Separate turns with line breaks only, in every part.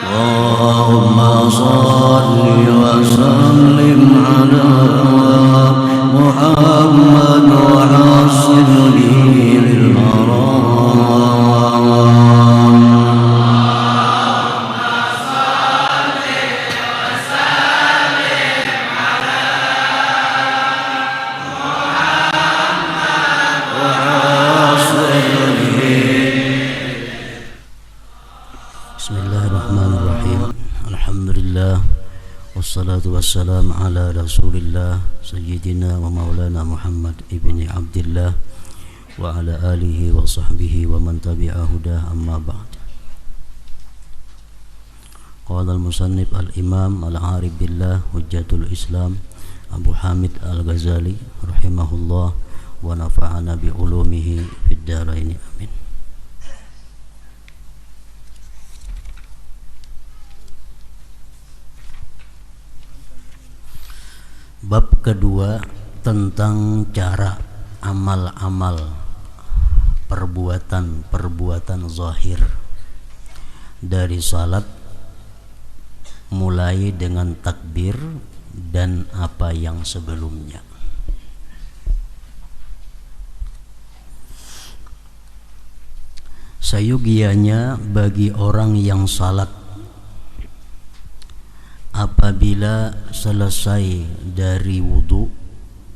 اللهم صل وسلم على محمد وحسن به للغرام. Bismillahirrahmanirrahim. Alhamdulillah wassalatu wassalamu ala Rasulillah sayyidina wa maulana Muhammad ibni Abdillah wa ala alihi wa sahbihi wa man tabi'a hudah, amma ba'd. Qala al-musannif al-imam al-arif billah hujjatul Islam Abu Hamid al-Ghazali rahimahullah wa nafa'ana bi ulumihi fid dharain, amin. Bab kedua tentang cara amal-amal perbuatan zahir dari salat, mulai dengan takbir dan apa yang sebelumnya. Sayugianya bagi orang yang salat apabila selesai dari wudu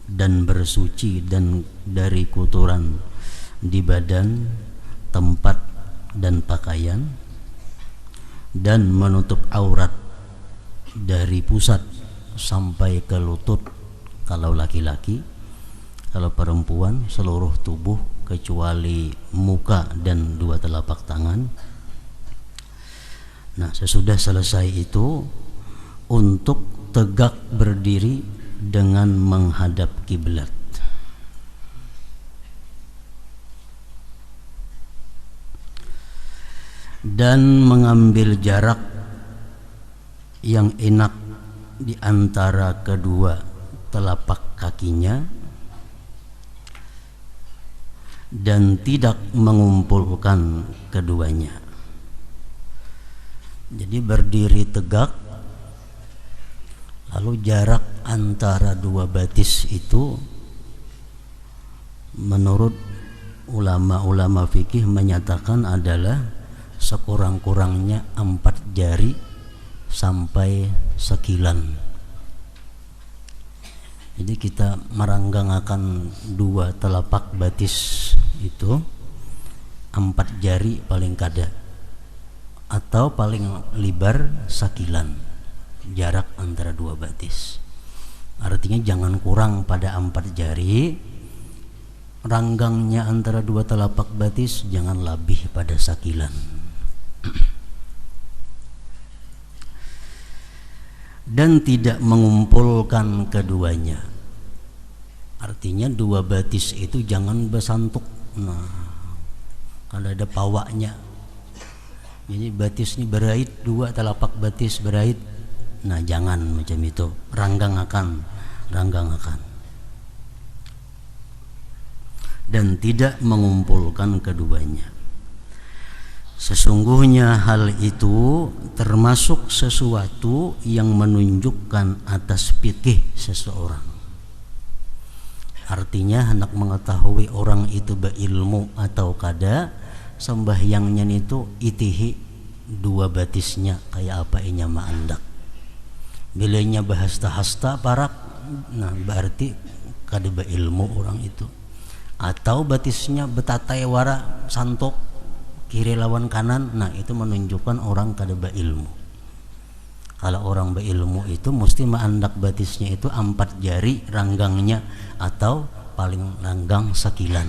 dan bersuci dan dari kotoran di badan, tempat dan pakaian, dan menutup aurat dari pusat sampai ke lutut kalau laki-laki, kalau perempuan seluruh tubuh kecuali muka dan dua telapak tangan. Nah, sesudah selesai itu untuk tegak berdiri dengan menghadap kiblat. Dan mengambil jarak yang enak di antara kedua telapak kakinya dan tidak mengumpulkan keduanya. Jadi berdiri tegak, lalu jarak antara dua batis itu menurut ulama-ulama fikih menyatakan adalah sekurang-kurangnya 4 jari sampai sekilan. Jadi kita meranggangakan dua telapak batis itu 4 jari paling kada, atau paling lebar sekilan jarak antara dua batis. Artinya jangan kurang pada 4 jari, ranggangnya antara dua telapak batis jangan lebih pada sakilan. Dan tidak mengumpulkan keduanya, artinya dua batis itu jangan bersantuk. Nah, kalau ada pawaknya, jadi batisnya berait, dua telapak batis berait. Nah, jangan macam itu, ranggangakan. Dan tidak mengumpulkan keduanya. Sesungguhnya hal itu termasuk sesuatu yang menunjukkan atas fikih seseorang. Artinya hendak mengetahui orang itu berilmu atau kada, sembahyangnya itu itihi dua batisnya kayak apa inya ma'andak. Bilanya bahasta-hasta parak, nah berarti kada berilmu orang itu. Atau batisnya betatai wara santok kiri lawan kanan, nah itu menunjukkan orang kada berilmu. Kalau orang berilmu itu mesti ma'andak batisnya itu 4 jari ranggangnya, atau paling ranggang sekilan.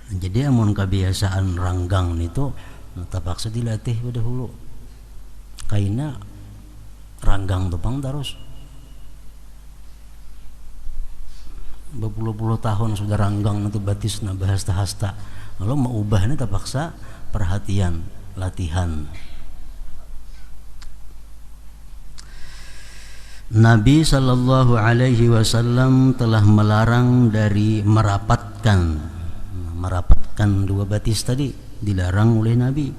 Jadi amun kebiasaan ranggang itu terpaksa dilatih pada hulu. Kaina ranggang tepang terus. Berpuluh-puluh tahun sudah ranggang itu batis na bahasta-hasta. Lalu mau ubahnya terpaksa perhatian, latihan. Nabi sallallahu alaihi wasallam telah melarang dari merapatkan dua batis tadi, dilarang oleh Nabi,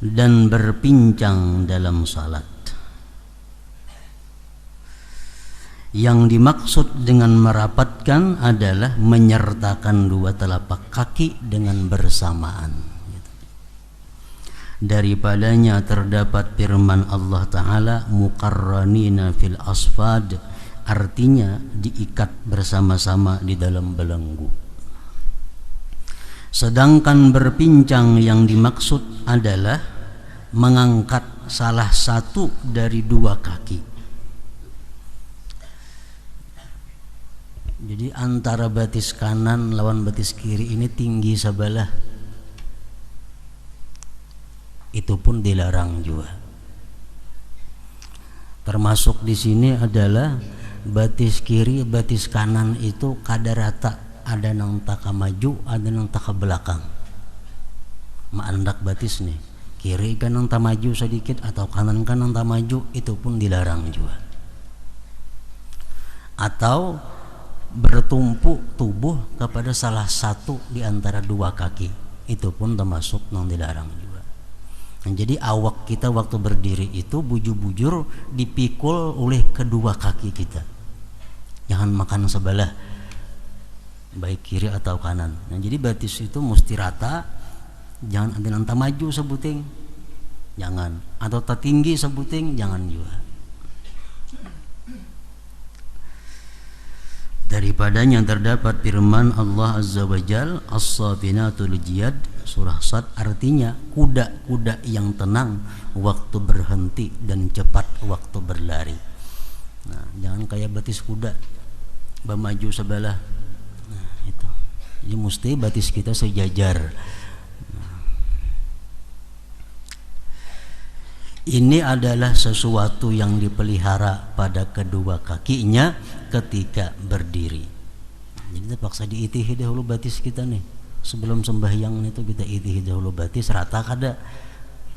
dan berpincang dalam salat. Yang dimaksud dengan merapatkan adalah menyertakan dua telapak kaki dengan bersamaan. Daripadanya terdapat firman Allah Ta'ala, muqarranina fil asfad, artinya diikat bersama-sama di dalam belenggu. Sedangkan berpincang yang dimaksud adalah mengangkat salah satu dari dua kaki. Jadi antara batis kanan lawan batis kiri ini tinggi sebelah, itu pun dilarang juga. Termasuk di sini adalah batis kiri, batis kanan itu kada rata, ada nang taka maju, ada nang taka belakang. Maandak batis nih, kiri kan nang tak maju sedikit atau kanan kan nang tak maju, itu pun dilarang juga. Atau bertumpu tubuh kepada salah satu di antara dua kaki, itu pun termasuk nang dilarang juga. Jadi awak kita waktu berdiri itu bujur-bujur dipikul oleh kedua kaki kita. Jangan makan sebelah, baik kiri atau kanan. Nah, jadi batis itu mesti rata, jangan ada nanta maju sebuting, jangan, atau tertinggi sebuting, jangan juga. Daripadanya terdapat firman Allah Azza wa Jal, as-sabinatul jiyad, surah Sad, artinya kuda-kuda yang tenang waktu berhenti dan cepat waktu berlari. Nah, jangan kayak batis kuda bermaju sebelah. Nah, itu. Jadi mesti batis kita sejajar. Ini adalah sesuatu yang dipelihara pada kedua kakinya ketika berdiri. Jadi terpaksa diitihi dahulu batis kita nih. Sebelum sembahyang itu kita itihi dahulu batis, rata kada,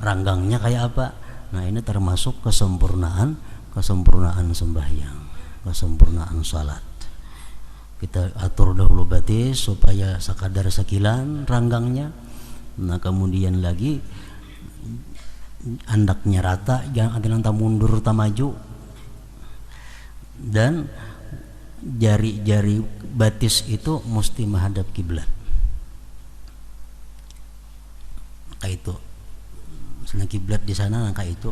ranggangnya kayak apa. Nah, ini termasuk kesempurnaan sembahyang, kesempurnaan salat. Kita atur dahulu batis supaya sekadar sekilan ranggangnya. Nah, kemudian lagi andaknya rata, jangan ada yang tak mundur tak maju, dan jari-jari batis itu mesti menghadap kiblat. Kayak itu, misalnya kiblat di sana, kayak itu,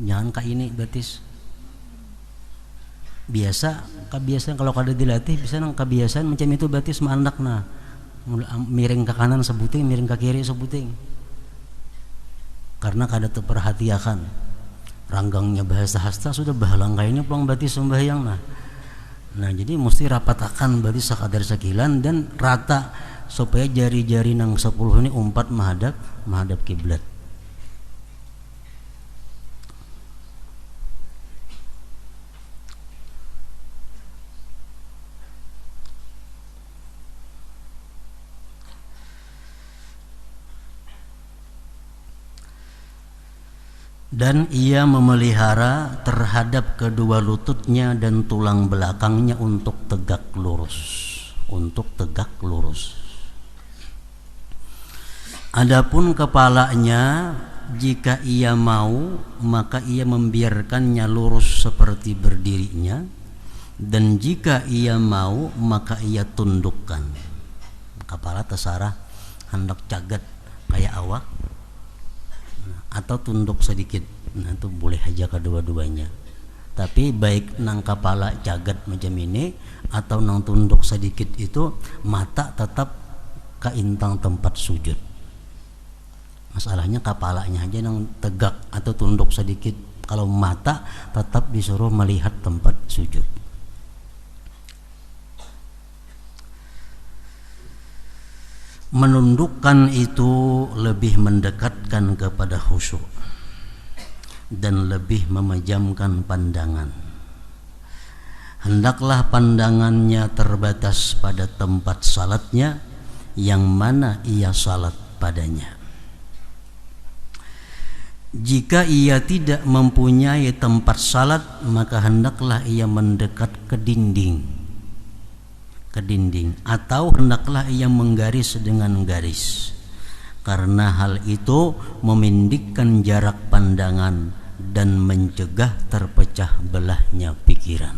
jangan kayak ini batis. Kebiasaan kalau kada dilatih bisa nang kebiasaan macam itu batis mandak, nah miring ke kanan sebuting, miring ke kiri sebuting. Karena kada terperhatiakan ranggangnya bahasa hasta sudah bahalang kayaknya pulang batis sembahyang. Nah jadi mesti rapatakan batis sekadar sekilan dan rata supaya jari-jari nang 10 ini umpat menghadap kiblat. Dan ia memelihara terhadap kedua lututnya dan tulang belakangnya untuk tegak lurus. Adapun kepalanya, jika ia mau maka ia membiarkannya lurus seperti berdirinya, dan jika ia mau maka ia tundukkan. Kepala terserah hendak cagat kayak awak atau tunduk sedikit, nah itu boleh aja kedua-duanya. Tapi baik nang kepala cagat macam ini atau nang tunduk sedikit itu, mata tetap ke intang tempat sujud. Masalahnya kepalanya aja nang tegak atau tunduk sedikit, kalau mata tetap disuruh melihat tempat sujud. Menundukkan itu lebih mendekatkan kepada khusyuk dan lebih memejamkan pandangan. Hendaklah pandangannya terbatas pada tempat salatnya yang mana ia salat padanya. Jika ia tidak mempunyai tempat salat, maka hendaklah ia mendekat ke dinding atau hendaklah ia menggaris dengan garis, karena hal itu memendekkan jarak pandangan dan mencegah terpecah belahnya pikiran.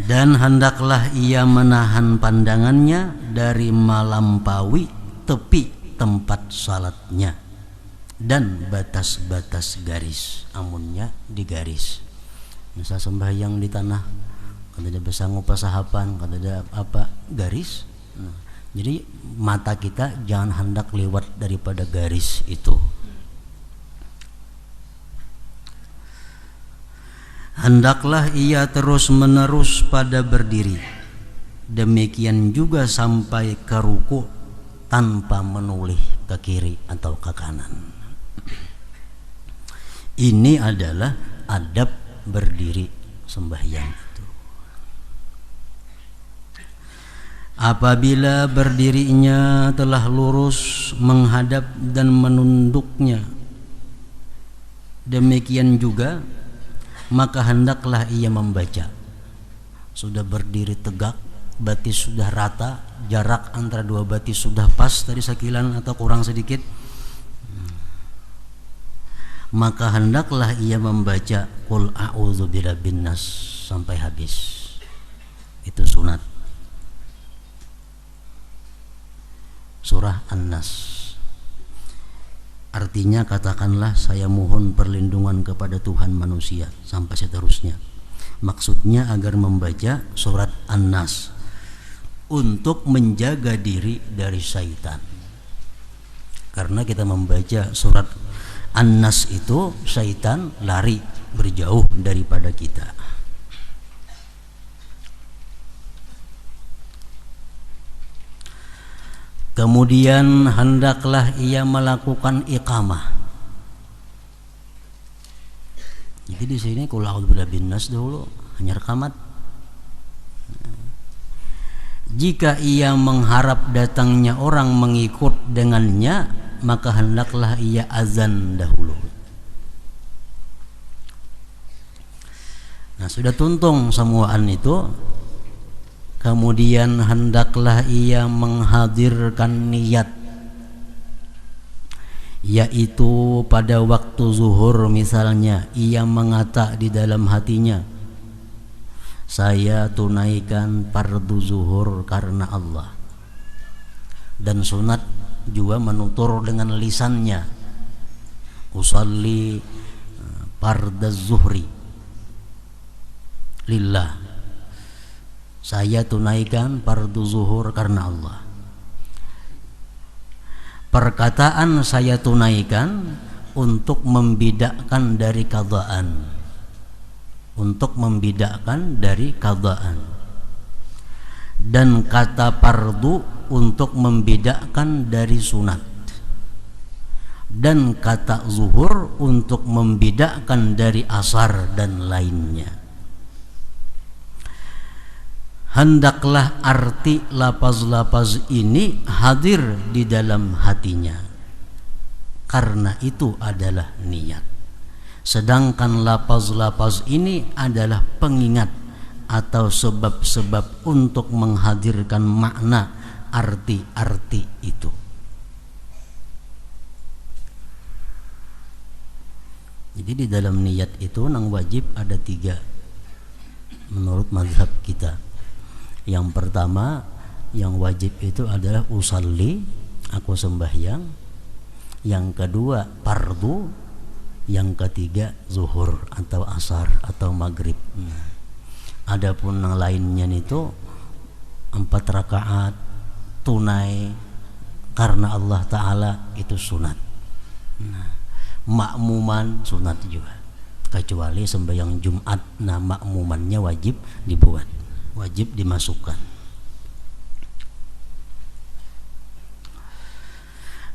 Dan hendaklah ia menahan pandangannya dari melampaui tepi tempat salatnya dan batas-batas garis, amunnya di garis. Misal sembahyang di tanah, kan tidak bisa ngupasahapan, kan tidak apa garis. Jadi mata kita jangan hendak lewat daripada garis itu. Hendaklah ia terus-menerus pada berdiri, demikian juga sampai ke ruku tanpa menoleh ke kiri atau ke kanan. Ini adalah adab berdiri sembahyang itu. Apabila berdirinya telah lurus menghadap dan menunduknya, demikian juga maka hendaklah ia membaca. Sudah berdiri tegak, batis sudah rata, jarak antara dua batis sudah pas dari sekilan atau kurang sedikit, maka hendaklah ia membaca Qul a'udzu birabbin nas sampai habis. Itu sunat surah An-Nas. Artinya katakanlah saya mohon perlindungan kepada Tuhan manusia sampai seterusnya. Maksudnya agar membaca surat An-Nas untuk menjaga diri dari syaitan. Karena kita membaca surat An-Nas itu, syaitan lari berjauh daripada kita. Kemudian hendaklah ia melakukan iqamah. Jadi di sini qul a'udzu birabbin nas dahulu hanya rekamat. Jika ia mengharap datangnya orang mengikut dengannya, maka hendaklah ia azan dahulu. Nah, sudah tuntung semuaan itu. Kemudian hendaklah ia menghadirkan niat, yaitu pada waktu zuhur misalnya ia mengata di dalam hatinya, saya tunaikan fardu zuhur karena Allah. Dan sunat juga menutur dengan lisannya, usalli fardaz zuhri lillah, saya tunaikan fardu zuhur karena Allah. Perkataan saya tunaikan untuk membedakan dari qadaan, dan kata fardu untuk membedakan dari sunat, dan kata zuhur untuk membedakan dari asar dan lainnya. Hendaklah arti lapaz-lapaz ini hadir di dalam hatinya, karena itu adalah niat. Sedangkan lapaz-lapaz ini adalah pengingat atau sebab-sebab untuk menghadirkan makna arti-arti itu. Jadi di dalam niat itu nang wajib ada 3 menurut mazhab kita. Yang pertama yang wajib itu adalah usalli, aku sembahyang. Yang kedua fardu. Yang ketiga zuhur atau asar atau maghrib. Adapun yang lainnya itu 4 rakaat tunai karena Allah Ta'ala itu sunat. Makmuman sunat juga, kecuali sembahyang Jumat. Nah, makmumannya wajib dibuat, wajib dimasukkan.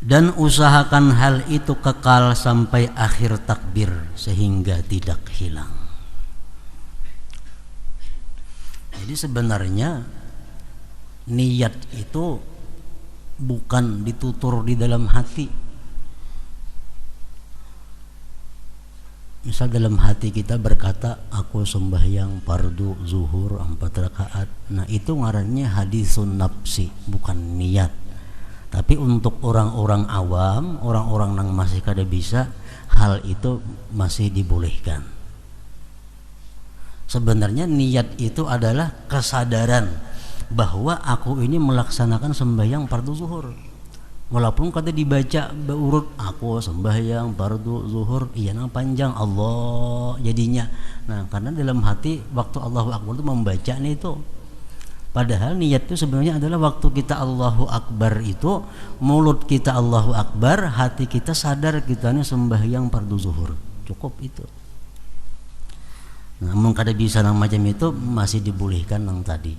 Dan usahakan hal itu kekal sampai akhir takbir sehingga tidak hilang. Jadi sebenarnya niat itu bukan ditutur di dalam hati, Misal dalam hati kita berkata, aku sembahyang fardu zuhur 4 rakaat. Nah, itu ngarannya hadisun nafsi, bukan niat. Tapi untuk orang-orang awam, orang-orang yang masih kada bisa, hal itu masih dibolehkan. Sebenarnya niat itu adalah kesadaran bahwa aku ini melaksanakan sembahyang fardu zuhur. Walaupun kata dibaca berurut, aku sembahyang fardu zuhur, iya nang panjang Allah jadinya. Nah, karena dalam hati waktu Allahu Akbar itu membaca nih itu. Padahal niat itu sebenarnya adalah waktu kita Allahu Akbar itu, mulut kita Allahu Akbar, hati kita sadar kita ini sembahyang fardu zuhur. Cukup itu. Namun kada bisa nang macam itu masih dibolehkan nang tadi.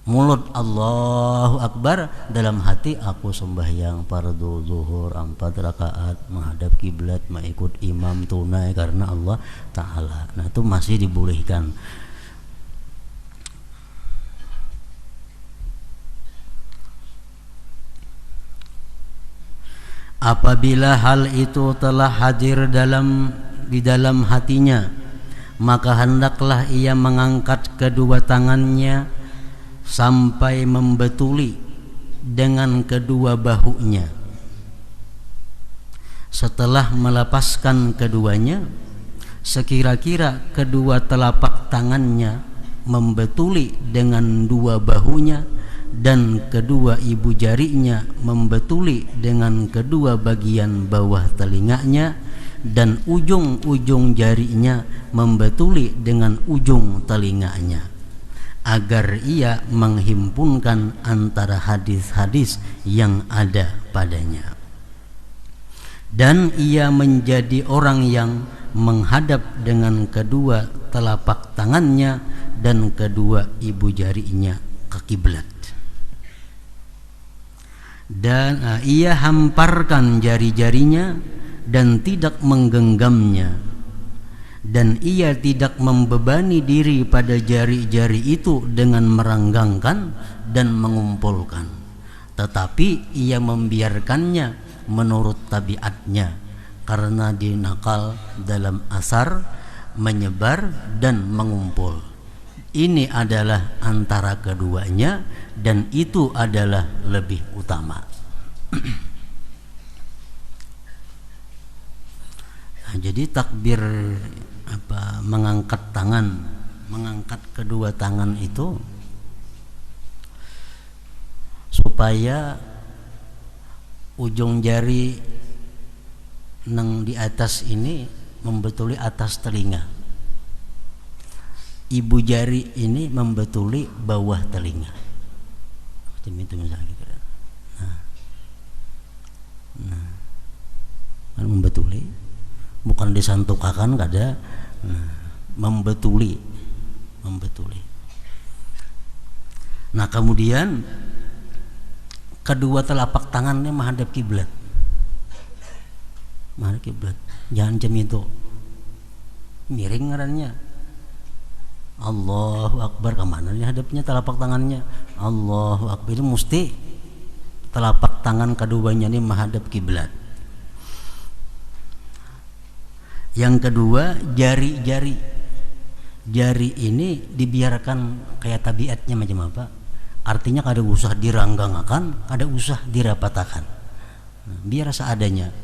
Mulut Allahu Akbar, dalam hati aku sembahyang fardu zuhur 4 rakaat, menghadap kiblat, mengikut imam tunai karena Allah Ta'ala. Nah, itu masih dibolehkan. Apabila hal itu telah hadir di dalam hatinya, maka hendaklah ia mengangkat kedua tangannya sampai membetuli dengan kedua bahunya. Setelah melepaskan keduanya, sekira-kira kedua telapak tangannya membetuli dengan dua bahunya dan kedua ibu jarinya membetuli dengan kedua bagian bawah telinganya dan ujung-ujung jarinya membetuli dengan ujung telinganya, agar ia menghimpunkan antara hadis-hadis yang ada padanya, dan ia menjadi orang yang menghadap dengan kedua telapak tangannya dan kedua ibu jarinya ke kiblat, dan ia hamparkan jari-jarinya dan tidak menggenggamnya, dan ia tidak membebani diri pada jari-jari itu dengan merenggangkan dan mengumpulkan, tetapi ia membiarkannya menurut tabiatnya, karena dinakal dalam asar, menyebar dan mengumpul. Ini adalah antara keduanya dan itu adalah lebih utama. Nah, jadi takbir mengangkat tangan, mengangkat kedua tangan itu supaya ujung jari nang di atas ini membetuli atas telinga, ibu jari ini membetuli bawah telinga. Macam itu misalnya gitu. Nah, kan membetuli, bukan disantukakan, kada. Membetuli. Nah, kemudian kedua telapak tangannya menghadap kiblat. Menghadap kiblat. Jangan jam itu. Miring ngarannya. Allahu Akbar, kemana nih hadapnya telapak tangannya? Allahu Akbar, itu mesti telapak tangan keduanya ini menghadap kiblat. Yang kedua, jari ini dibiarkan kayak tabiatnya macam apa? Artinya kada usah diranggangakan, kada usah dirapatakan. Nah, biar seadanya.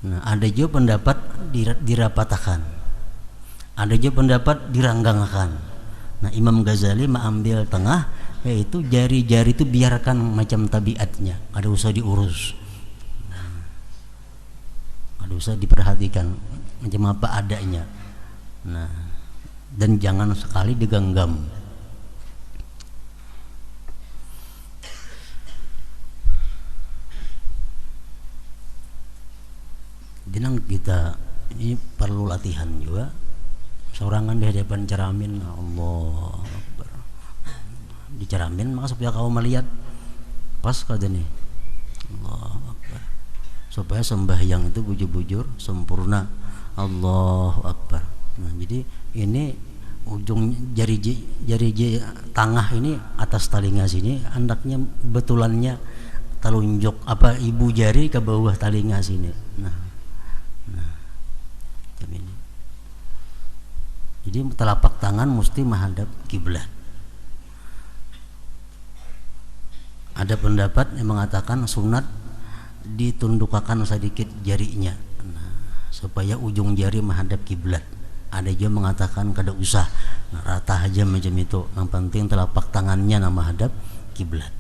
Nah, ada juga pendapat dirapatakan, ada juga pendapat diranggangakan. Nah, Imam Ghazali mengambil tengah, yaitu jari-jari itu biarkan macam tabiatnya, kada usah diurus. Kada usah diperhatikan macam apa adanya. Nah, dan jangan sekali digenggam. Dinang kita ini perlu latihan juga. Seorangan di hadapan ceramin, Allah Akbar, di ceramin, maka supaya kau melihat pas kada nih, Allah Akbar, supaya sembahyang itu bujur-bujur sempurna, Allahu Akbar. Nah, jadi ini ujung jari tengah ini atas telinga sini, hendaknya betulannya telunjuk ibu jari ke bawah telinga sini. Nah, Jadi telapak tangan mesti menghadap kiblat. Ada pendapat yang mengatakan sunat ditundukkan sedikit jarinya, supaya ujung jari menghadap kiblat. Ada juga mengatakan kada usah, rata aja macam itu. Yang penting telapak tangannya menghadap kiblat.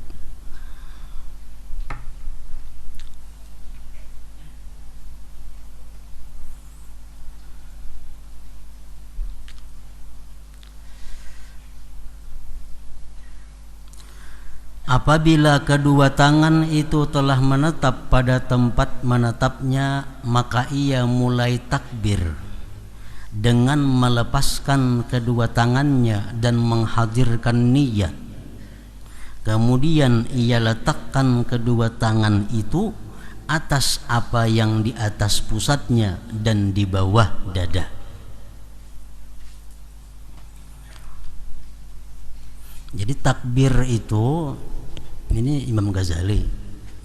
Apabila kedua tangan itu telah menetap pada tempat menetapnya, maka ia mulai takbir dengan melepaskan kedua tangannya dan menghadirkan niat. Kemudian ia letakkan kedua tangan itu atas apa yang di atas pusatnya dan di bawah dada. Jadi takbir itu, ini Imam Ghazali,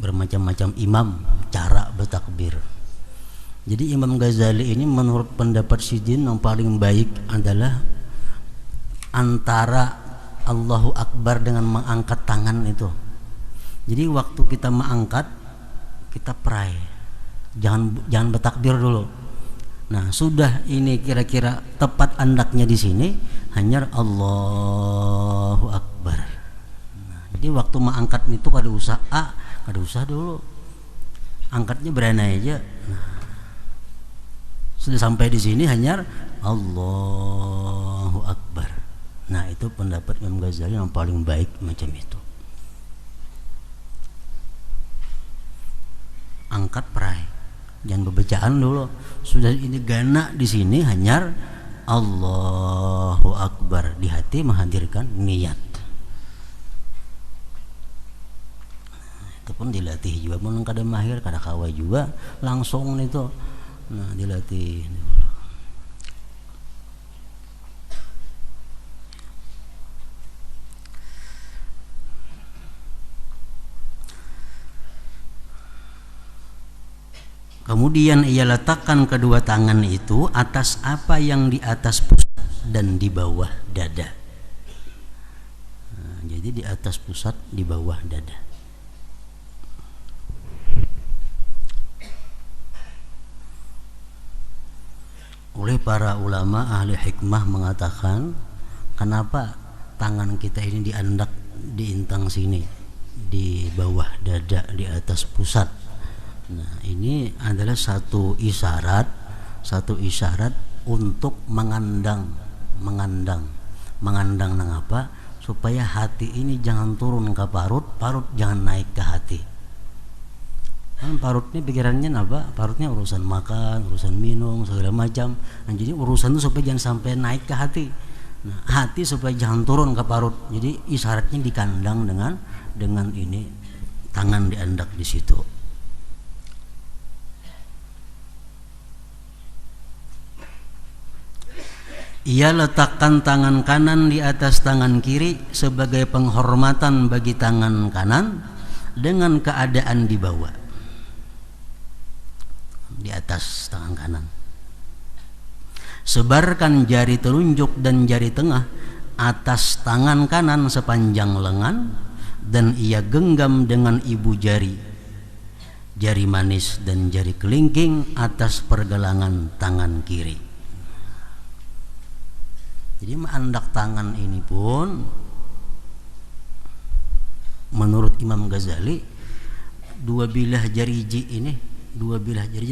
bermacam-macam imam cara bertakbir. Jadi Imam Ghazali ini menurut pendapat Sidin yang paling baik adalah antara Allahu Akbar dengan mengangkat tangan itu. Jadi waktu kita mengangkat, kita pray, jangan bertakbir dulu. Nah, sudah ini kira-kira tepat andaknya di sini, hanya Allahu Akbar. Nah, jadi waktu mengangkat itu kada usah dulu, angkatnya berani aja. Nah, sudah sampai di sini hanya Allahu Akbar. Nah, itu pendapat Imam Ghazali yang paling baik macam itu. Angkat pray, jangan berbacaan dulu. Sudah ini gana di sini hanya Allahu Akbar, di hati menghadirkan niat. Nah, itu pun dilatih juga, mun kada mahir kada kawa juga langsung itu. Nah, dilatih. Kemudian ia letakkan kedua tangan itu atas apa yang di atas pusat dan di bawah dada. Nah, jadi di atas pusat, di bawah dada. Oleh para ulama ahli hikmah mengatakan, kenapa tangan kita ini diandak di intang sini, di bawah dada, di atas pusat. Nah, ini adalah satu isyarat untuk mengandang nang apa, supaya hati ini jangan turun ke parut jangan naik ke hati. Kan parutnya pikirannya apa? Parutnya urusan makan, urusan minum, segala macam. Nah, jadi urusan itu supaya jangan sampai naik ke hati. Nah, hati supaya jangan turun ke parut. Jadi isyaratnya dikandang dengan ini, tangan diandak di situ. Ia letakkan tangan kanan di atas tangan kiri sebagai penghormatan bagi tangan kanan dengan keadaan di bawah, di atas tangan kanan. Sebarkan jari telunjuk dan jari tengah atas tangan kanan sepanjang lengan, dan ia genggam dengan ibu jari, jari manis dan jari kelingking atas pergelangan tangan kiri. Jadi menandak tangan ini pun menurut Imam Ghazali, dua bilah jari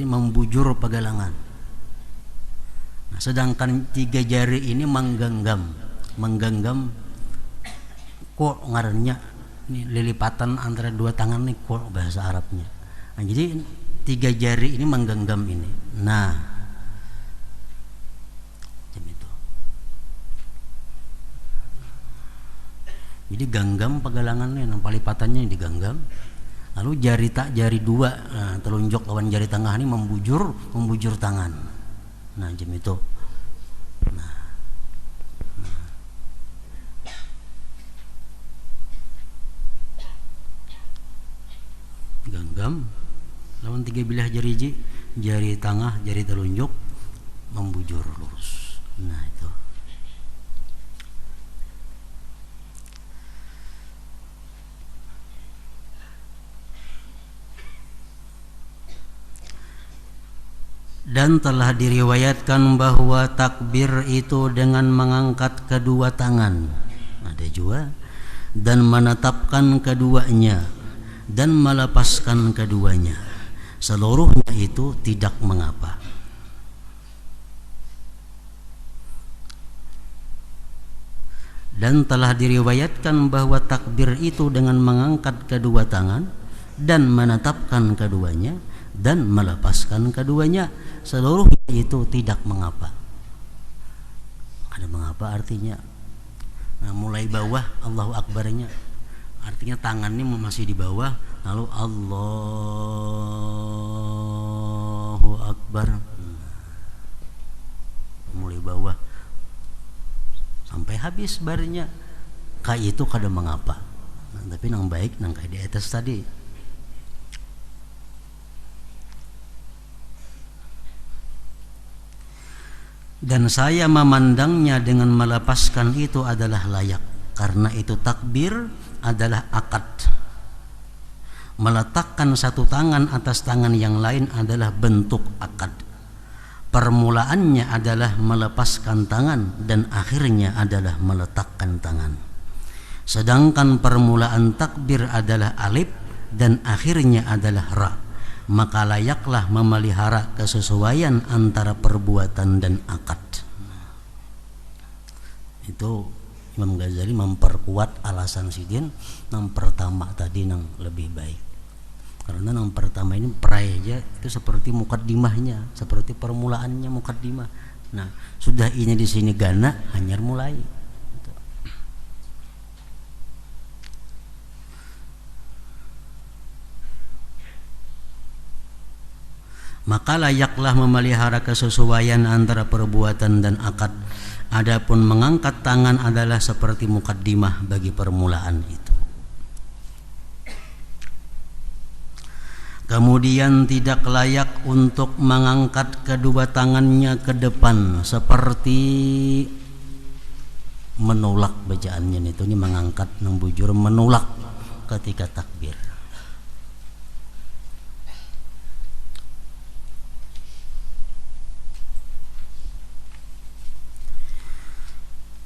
membujur pergelangan. Nah, sedangkan tiga jari ini menggenggam kok ngarannya ini lilipatan antara dua tangan nih, kok bahasa Arabnya. Nah, jadi tiga jari ini menggenggam ini. Nah, jadi genggam pergelangannya, palipatannya digenggam. Lalu jari dua, nah, telunjuk lawan jari tengah ini membujur tangan. Nah, jam itu. Nah. Genggam lawan tiga bilah jari tengah, jari telunjuk membujur lurus. Nah, itu. Dan telah diriwayatkan bahwa takbir itu dengan mengangkat kedua tangan, ada juga, dan menetapkan keduanya dan melepaskan keduanya, seluruhnya itu tidak mengapa. Dan telah diriwayatkan bahwa takbir itu dengan mengangkat kedua tangan dan menetapkan keduanya dan melepaskan keduanya, seluruhnya itu tidak mengapa. Ada mengapa artinya, nah, mulai bawah Allahu Akbarnya, artinya tangannya masih di bawah, lalu Allahu Akbar, mulai bawah sampai habis barnya, kayak itu kada mengapa. Nah, tapi nang baik nang kayak di atas tadi. Dan saya memandangnya dengan melepaskan itu adalah layak, karena itu takbir adalah akad. Meletakkan satu tangan atas tangan yang lain adalah bentuk akad. Permulaannya adalah melepaskan tangan dan akhirnya adalah meletakkan tangan. Sedangkan permulaan takbir adalah alif dan akhirnya adalah ra. Maka layaklah memelihara kesesuaian antara perbuatan dan akad. Itu Imam Ghazali memperkuat alasan Sidin yang pertama tadi yang lebih baik. Karena yang pertama ini praja itu seperti mukaddimahnya, seperti permulaannya mukaddimah. Nah, sudah ini di sini gana hanya mulai. Maka layaklah memelihara kesesuaian antara perbuatan dan akad. Adapun mengangkat tangan adalah seperti mukaddimah bagi permulaan itu. Kemudian tidak layak untuk mengangkat kedua tangannya ke depan seperti menolak bacaannya itu, ini mengangkat membujur menolak ketika takbir.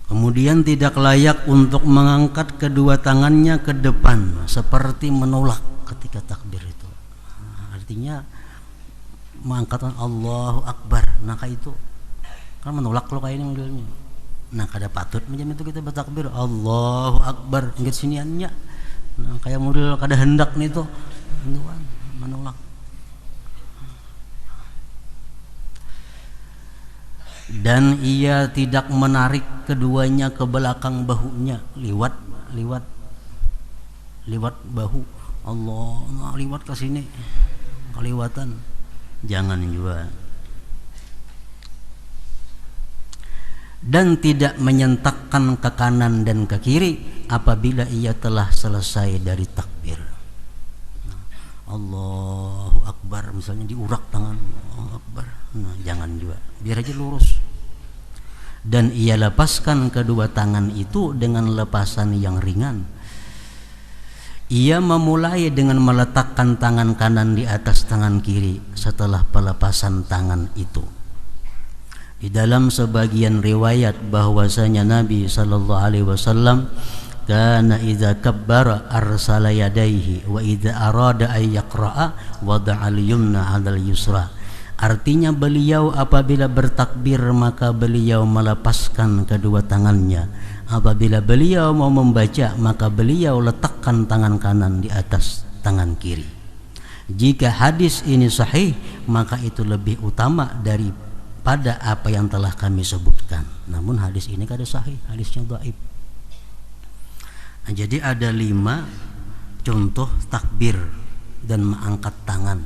Kemudian tidak layak untuk mengangkat kedua tangannya ke depan seperti menolak ketika takbir itu. Artinya mengangkatkan Allahu Akbar, nah kayak itu kan menolak kalau kayak ini modelnya. Nah kada patut macam itu kita bertakbir Allahu Akbar nggak siniannya. Nah kayak model kada hendak nih tuh, itu kan menolak. Dan ia tidak menarik keduanya ke belakang bahunya, liwat bahu Allah, nah, liwat ke sini keliwatan, jangan juga. Dan tidak menyentakkan ke kanan dan ke kiri apabila ia telah selesai dari takbir. Nah, Allahu Akbar misalnya diurak tangan Allahu Akbar, nah jangan juga, biar aja lurus. Dan ia lepaskan kedua tangan itu dengan lepasan yang ringan. Ia memulai dengan meletakkan tangan kanan di atas tangan kiri setelah pelepasan tangan itu. Di dalam sebagian riwayat bahwasanya Nabi sallallahu alaihi wasallam kana idza kabbara arsala yadayhi wa idza arada ay yaqra'a wada'a al-yumna 'ala al-yusra. Artinya beliau apabila bertakbir maka beliau melepaskan kedua tangannya. Apabila beliau mau membaca maka beliau letakkan tangan kanan di atas tangan kiri. Jika hadis ini sahih maka itu lebih utama daripada apa yang telah kami sebutkan. Namun hadis ini kada sahih, hadisnya dhaif. Nah, jadi ada 5 contoh takbir dan mengangkat tangan.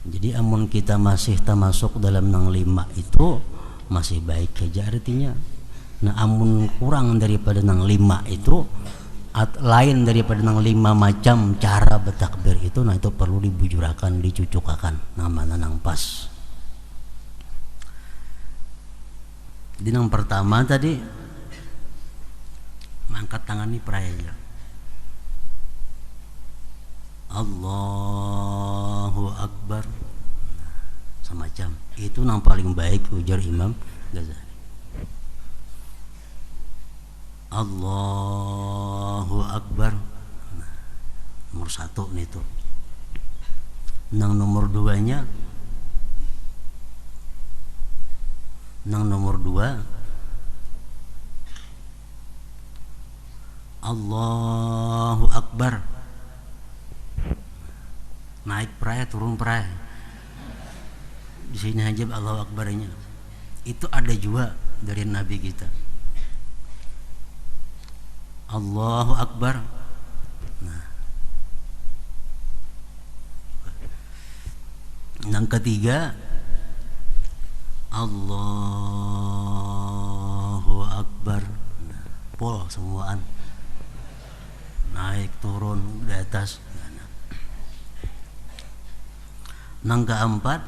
Jadi amun kita masih termasuk dalam nang 5 itu masih baik saja artinya. Nah amun kurang daripada nang 5 itu lain daripada nang 5 macam cara bertakbir itu, nah itu perlu dibujurakan, dicucukakan namanya nang pas. Jadi nang pertama tadi mengangkat tangan ini praya Allahu Akbar semacam itu yang paling baik ujar Imam Ghazali. Allahu Akbar, nah, nomor satu nih tuh. Nang nomor duanya, nang nomor dua Allahu Akbar, naik perai turun perai, di sini aja Allahu Akbarnya. Itu ada juga dari Nabi kita. Allahu Akbar. Nah, yang ketiga Allahu Akbar. Nah, pol semuaan, naik turun di atas. Nang keempat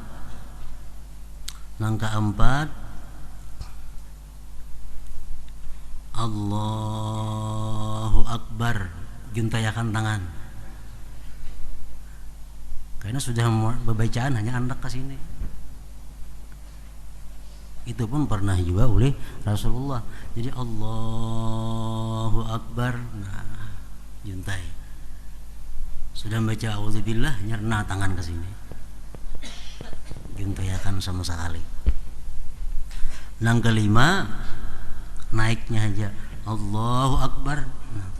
Allahu Akbar, juntayakan tangan. Karena sudah bacaan hanya anak ke sini. Itu pun pernah juga oleh Rasulullah. Jadi Allahu Akbar, nah, juntai. Sudah baca auzubillah, nyerna tangan ke sini. Juntayakan sama sekali. Yang kelima, naiknya aja Allahu Akbar. Nah,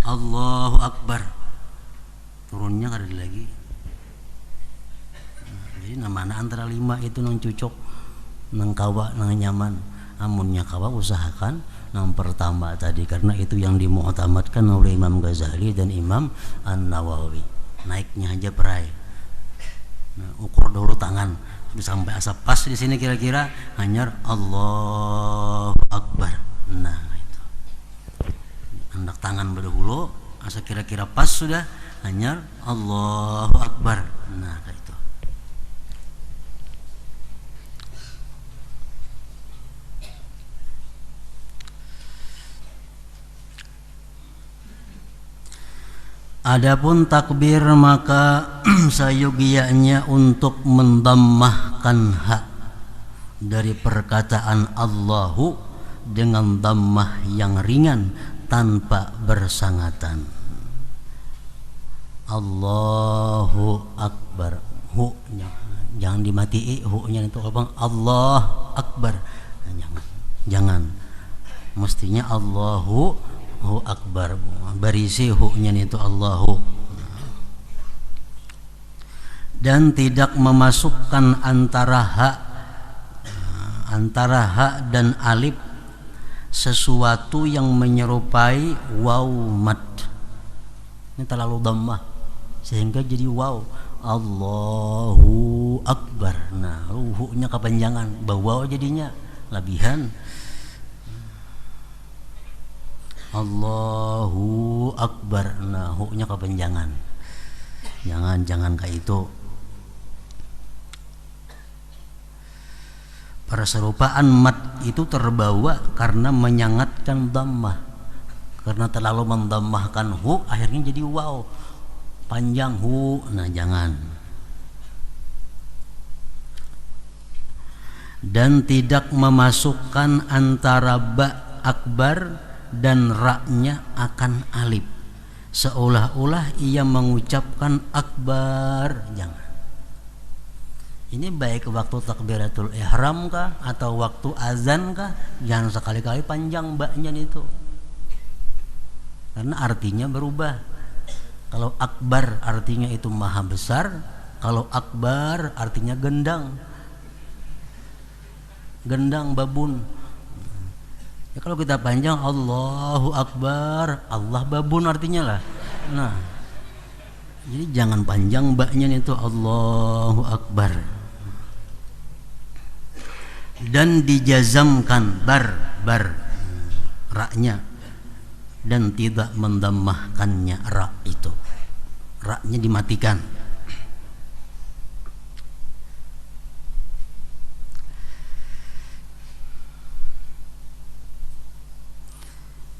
Allahu Akbar. Turunnya kada lagi. Nah, jadi namanya antara lima itu nang cucok, nang kawa, nang nyaman. Amunnya kawa usahakan nang pertama tadi, karena itu yang dimu'tamadkan oleh Imam Ghazali dan Imam An-Nawawi. Naiknya aja perai. Nah, ukur dulu tangan sampai asap pas di sini kira-kira, hanyar Allahu Akbar. Nah, itu. Hendak tangan berdahulu, asa kira-kira pas sudah, hanyar Allahu Akbar. Nah, kayak itu. Adapun takbir maka sayogianya untuk mendammahkan hak dari perkataan Allahu dengan dammah yang ringan tanpa bersangatan. Allahu Akbar, hu-nya jangan dimatiin, hu-nya itu apa? Allah Akbar. Jangan. Mestinya Allahu Akbar, berisi hu-nya itu Allahu. Dan tidak memasukkan antara ha dan alif sesuatu yang menyerupai waw mad. Ini terlalu dhammah sehingga jadi waw. Allahu Akbar. Nah, hu-nya kepanjangan, bawa jadinya lebihan. Allahu Akbar. Nah, hu-nya kepanjangan. Jangan kayak itu. Perserupaan mat itu terbawa karena menyangatkan dhammah. Karena terlalu mendammahkan hu, akhirnya jadi waw. Panjang hu. Nah, jangan. Dan tidak memasukkan antara ba akbar dan ra-nya akan alif, seolah-olah ia mengucapkan akbar. Jangan. Ini baik waktu takbiratul ihram kah atau waktu azan kah, jangan sekali-kali panjang ba-nya itu, karena artinya berubah. Kalau akbar artinya itu maha besar, kalau akbar artinya gendang babun. Ya, kalau kita panjang Allahu Akbar, Allah babun artinya lah. Nah, jadi jangan panjang baknya itu Allahu Akbar. Dan dijazamkan bar ra-nya, dan tidak mendammahkannya ra itu. Ra-nya dimatikan.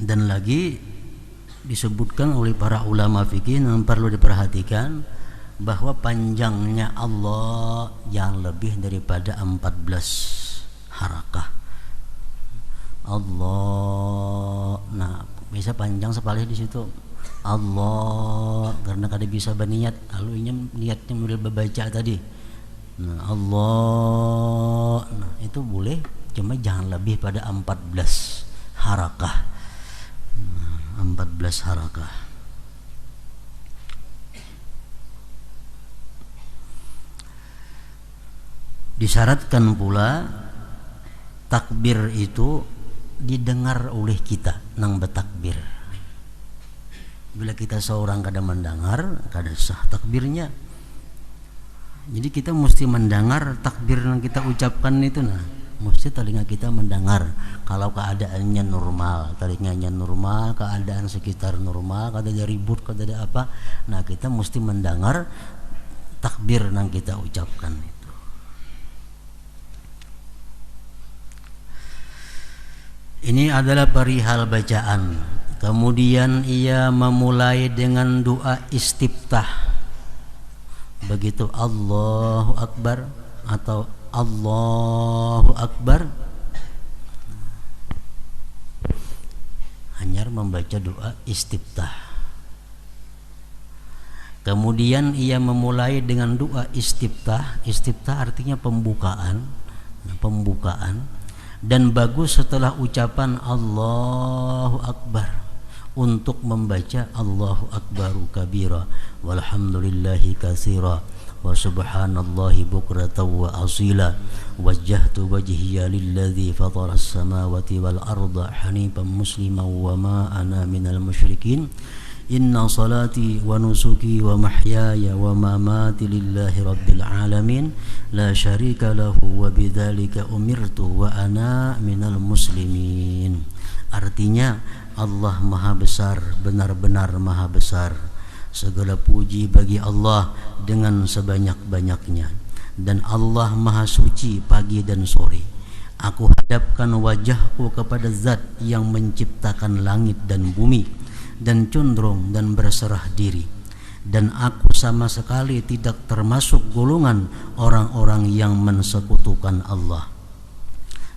Dan lagi disebutkan oleh para ulama fikih yang perlu diperhatikan, bahwa panjangnya Allah yang lebih daripada 14 harakah. Allah, nah bisa panjang sekali di situ. Allah, karena kada bisa berniat, lalu niatnya mulai membaca tadi. Nah, Allah, nah itu boleh, cuma jangan lebih pada 14 harakah. 14 harakah. Disyaratkan pula takbir itu didengar oleh kita nang bertakbir. Bila kita seorang kada mendengar, kada sah takbirnya. Jadi kita mesti mendengar takbir yang kita ucapkan itu, nah mesti telinga kita mendengar. Kalau keadaannya normal, telinganya normal, keadaan sekitar normal, kada ada ribut, kada ada apa, nah kita mesti mendengar takbir yang kita ucapkan itu. Ini adalah perihal bacaan. Kemudian ia memulai dengan doa istiftah. Begitu Allahu Akbar atau Allahu Akbar, hanya membaca doa istiftah. Kemudian ia memulai dengan doa istiftah. Istiftah artinya pembukaan. Dan bagus setelah ucapan Allahu Akbar untuk membaca Allahu Akbaru kabira walhamdulillahi katsira wa subhanallahi bukratan wa asila wajjahtu wajhiya lilladzi fatara as-samawati wal arda hanifan musliman wa ma ana minal musyrikin inna salati wa nusuki wa mahyaya wa mamati lillahi rabbil alamin la syarika lahu wa bidzalika umirtu wa ana minal muslimin. Artinya Allah Maha Besar, benar-benar Maha Besar. Segala puji bagi Allah dengan sebanyak-banyaknya. Dan Allah Maha Suci pagi dan sore. Aku hadapkan wajahku kepada Zat yang menciptakan langit dan bumi dan condong dan berserah diri. Dan aku sama sekali tidak termasuk golongan orang-orang yang mensekutukan Allah.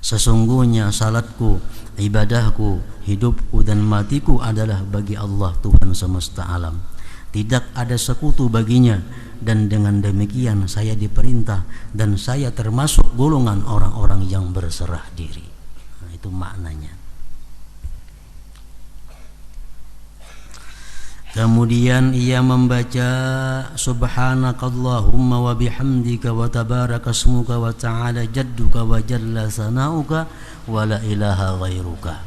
Sesungguhnya salatku, ibadahku, hidupku dan matiku adalah bagi Allah Tuhan semesta alam. Tidak ada sekutu baginya, dan dengan demikian saya diperintah dan saya termasuk golongan orang-orang yang berserah diri. Nah, itu maknanya. Kemudian ia membaca subhanakallahumma wa bihamdika wa tabarakasmuka wa ta'ala jadduka wa jalla sanauka wa la ilaha ghairuka.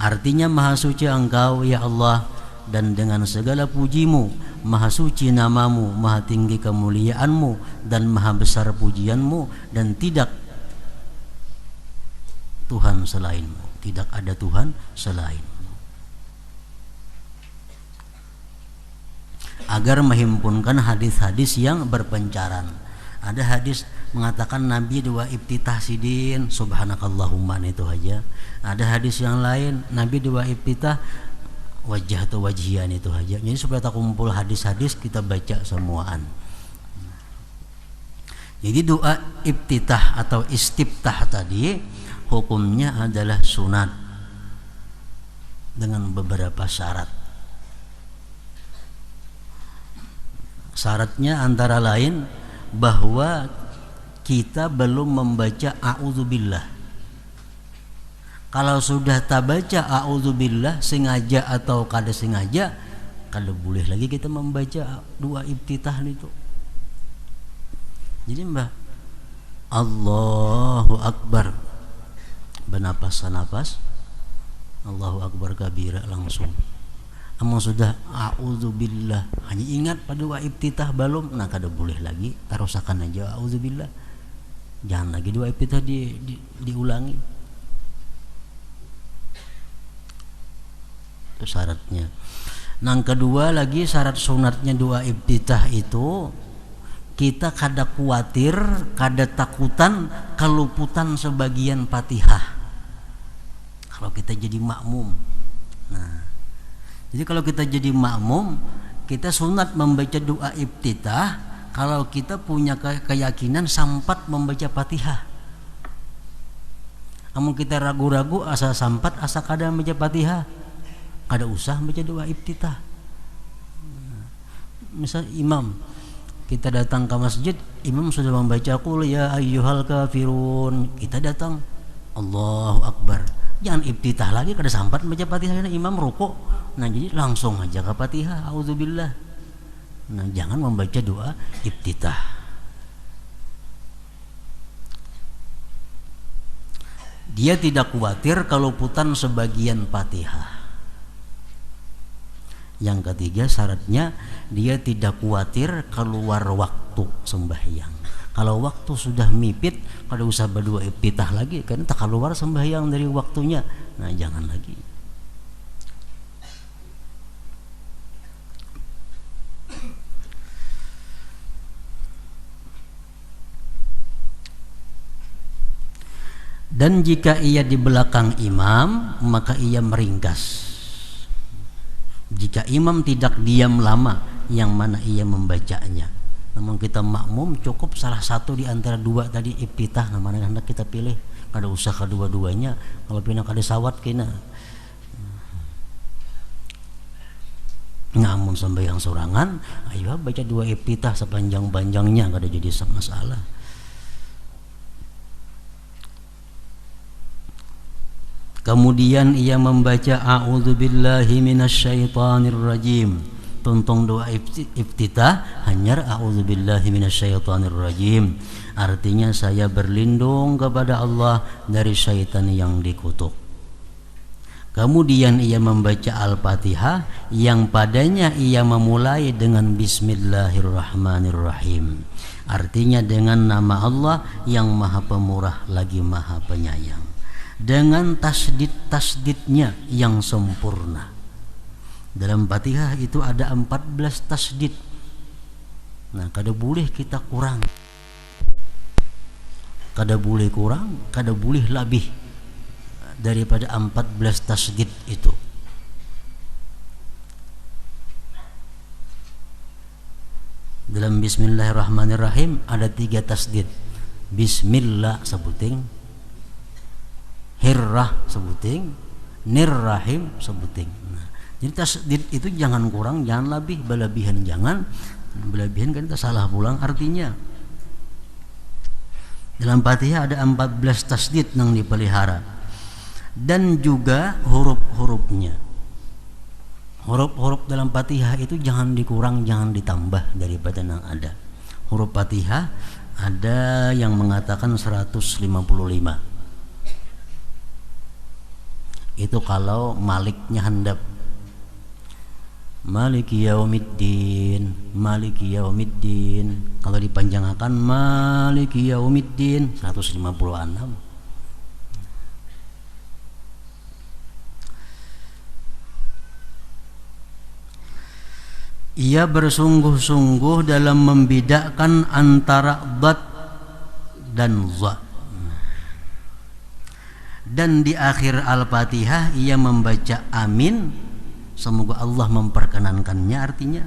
Artinya maha suci engkau ya Allah, dan dengan segala pujimu, maha suci namamu, maha tinggi kemuliaanmu dan maha besar pujianmu, dan tidak Tuhan selainmu, tidak ada Tuhan selain. Agar menghimpunkan hadis-hadis yang berpencaran. Ada hadis mengatakan Nabi dua iftitah sidin subhanakallahumma, itu aja. Ada hadis yang lain Nabi dua iftitah wajah atau wajian, itu aja. Jadi supaya tak kumpul hadis-hadis kita baca semuaan. Jadi doa iftitah atau istiftah tadi hukumnya adalah sunat dengan beberapa syarat. Syaratnya antara lain bahwa kita belum membaca a'udzubillah. Kalau sudah tak baca a'udzubillah sengaja atau kada sengaja, kada boleh lagi kita membaca dua iftitah itu. Jadi Allahu Akbar bernapas-napas, Allahu Akbar kabira langsung. Amun sudah a'udzubillah hanya ingat pada dua iftitah belum, nah kada boleh lagi tarusakan aja a'udzubillah, jangan lagi dua iftitah diulangi. Itu syaratnya. Nah kedua lagi syarat sunatnya dua iftitah itu kita kada khawatir, kada takutan keluputan sebagian Fatihah kalau kita jadi makmum. Nah jadi kalau kita jadi makmum, kita sunat membaca doa iftitah kalau kita punya keyakinan sampat membaca Fatihah. Amun kita ragu-ragu asa sampat asa kada membaca Fatihah, kada usah baca doa iftitah. Misal imam, kita datang ke masjid, imam sudah membaca qul ya ayyuhal kafirun, kita datang Allahu akbar, jangan iftitah lagi, kada sampat baca Fatihah, imam rukuk, nah jadi langsung aja ke Fatihah, auzubillah. Nah jangan membaca doa iftitah. Dia tidak khawatir kalau putan sebagian Fatihah. Yang ketiga syaratnya, dia tidak khawatir keluar waktu sembahyang. Kalau waktu sudah mipit, kada usah berdoa iftitah lagi, karena tak keluar sembahyang dari waktunya. Nah jangan lagi. Dan jika ia di belakang imam, maka ia meringkas. Jika imam tidak diam lama, yang mana ia membacanya. Namun kita makmum, cukup salah satu di antara dua tadi iftitah, nah mana hendak kita pilih. Kada usah kedua-duanya. Kalau pindah kada sawat kena. Namun sembahyang sorangan, ayo baca dua iftitah sepanjang-panjangnya, kada jadi masalah. Kemudian ia membaca a'udzubillahi minasyaitonirrajim. Tuntung doa iftitah hanya a'udzubillahi minasyaitonirrajim. Artinya saya berlindung kepada Allah dari syaitan yang dikutuk. Kemudian ia membaca Al-Fatihah yang padanya ia memulai dengan Bismillahirrahmanirrahim. Artinya dengan nama Allah yang Maha Pemurah lagi Maha Penyayang. Dengan tasdid-tasdidnya yang sempurna. Dalam Fatihah itu ada 14 tasdid. Nah, kada boleh kita kurang. Kada boleh kurang, kada boleh lebih daripada 14 tasdid itu. Dalam Bismillahirrahmanirrahim ada 3 tasdid. Bismillah sebuting, Hirrah sebuting, Nirrahim sebuting. Nah, jadi tasdid itu jangan kurang, jangan lebih, berlebihan jangan. Berlebihan kan kita salah pulang artinya. Dalam Fatihah ada 14 tasdid yang dipelihara. Dan juga huruf-hurufnya. Huruf-huruf dalam Fatihah itu jangan dikurang, jangan ditambah daripada yang ada. Huruf Fatihah ada yang mengatakan 155. Itu kalau maliknya handap. Maliki yaumiddin, Maliki yaumiddin. Kalau dipanjangkan Maliki yaumiddin 156. Ia bersungguh-sungguh dalam membedakan antara dhat dan za. Dan di akhir Al-Fatihah ia membaca amin, semoga Allah memperkenankannya artinya,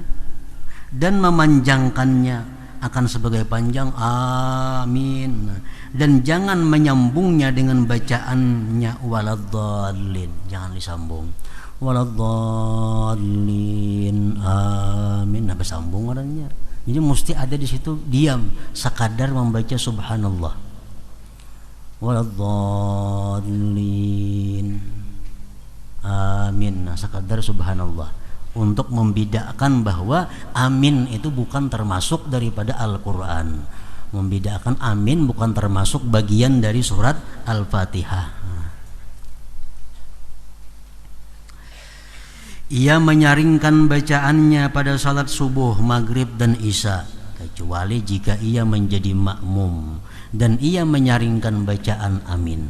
dan memanjangkannya akan sebagai panjang amin, dan jangan menyambungnya dengan bacaannya waladhdallin, jangan disambung waladhdallin amin, nah bersambung orangnya. Jadi mesti ada di situ diam, sekadar membaca subhanallah waladhdallin amin, nah sekadar subhanallah, untuk membedakan bahwa amin itu bukan termasuk daripada Al-Quran, membedakan amin bukan termasuk bagian dari surat Al-Fatihah. Ia menyaringkan bacaannya pada salat subuh, maghrib dan isya, kecuali jika ia menjadi makmum, dan ia menyaringkan bacaan amin.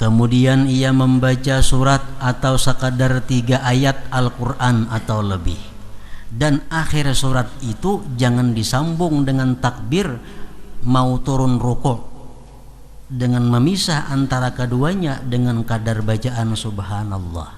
Kemudian ia membaca surat atau sekadar 3 ayat Al-Quran atau lebih, dan akhir surat itu jangan disambung dengan takbir mau turun rukuk, dengan memisah antara keduanya dengan kadar bacaan subhanallah.